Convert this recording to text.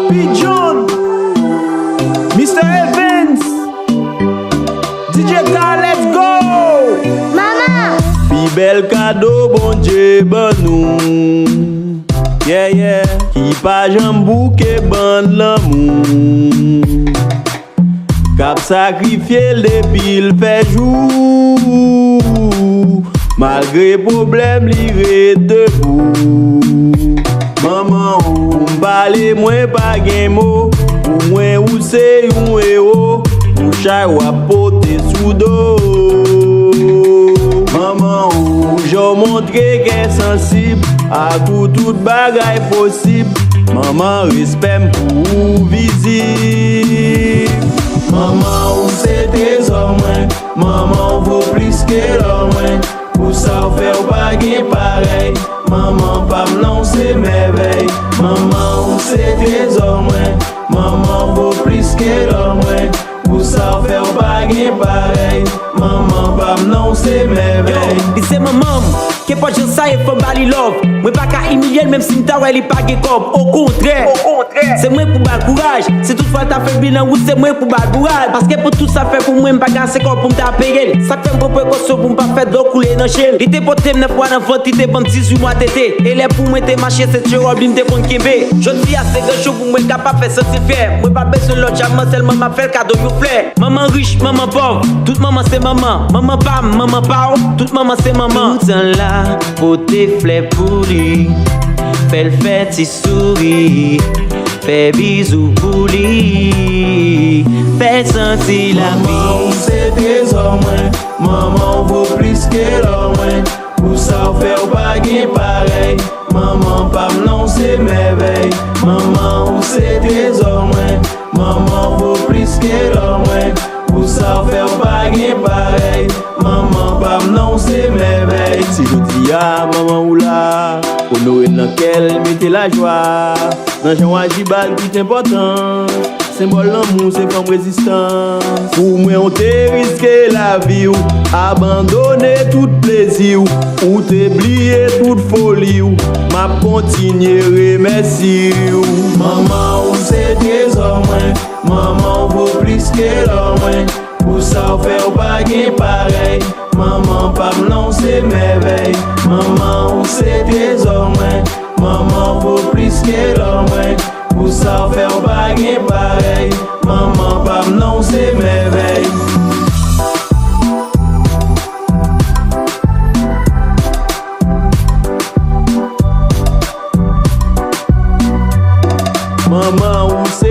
Pigeon, Mr. Evans, DJ Car, let's go. Maman, Pi bel cadeau bon Dieu ban nous. Yeah yeah, qui pa jan bouke ban l'amour. Kap sakrifye depuis fait jour. Malgré problème li re debout. Maman ou m'pale mwen pa gen mot. Ou mwen ou se yon héros. Ou chay wap pote sou do. Maman ou j'en montre qu'est sensible. A kou tout bagay possible. Maman respect pour visible. Maman ou se trésor mwen. Maman vaut plus que l'or mwen. Pour ça faire pas gen pareil. Maman pam non c'est merveille. Maman ou c'est trésor mwen. Maman vaut plus que l'or mwen. Pour ça faire pas gen pareil. Maman pam non c'est merveille. Li se maman, ke pa jen sa e fom bali love. Mwen pa ka humilier même si mta wè li pa ge kob. Au contraire, c'est mwen pou bal courage. Si toutefois ta fait bilan ou c'est mwen pou bal bourrage. Parce que pour tout ça fait pour mwen m'pa gase kob pou m'ta payer. Ça fait m'pon précaution pour m'pa fait d'eau couler dans chel. Li te pote m'neuf fois dans vente, li te bande 18 mois tété. Et les pour mwen te marcher cette cherob, li m'te kon kembe. Jeune fille assez grand chaud pour mwen capable faire sentir fier. Mwen pa besoin l'autre jamais seulement m'a fait le cadeau you fleur. Maman riche, maman pauvre, toute maman c'est maman. Maman pam, maman pao, toute maman c'est maman. Tout temps là, pour tes fleurs pour lui. Fais le fait si souris. Fais bisous pour lui. Fais sentir la Maman vie. c'est trésor mwen. Maman vaut plus que l'or mwen. Pour ça faire pas gen pareil. Maman pam non c'est merveille. Maman ou c'est trésor mwen. Maman vaut plus que l'or mwen. Pour ça faire pas gen pareil. Maman pam non c'est merveille. Si je dis à maman ou là, pour Noël dans quel mettez la joie. Dans Jean Wajibal qui est important. Symbole l'amour, c'est comme résistance. Pour moi, on te risqué la vie ou abandonner tout plaisir ou t'oublier toute folie ou m'a continué remercier. Maman, ou c'est trésor mwen. Maman vaut plus que l'or mwen. Pour ça faire pas gen pareil. Maman pam non c'est merveille. Maman ou c'est trésor mwen. Maman vaut plus que l'or mwen. Pour ça faire pas gen pareil. Maman pam non c'est merveille. Maman ou c'est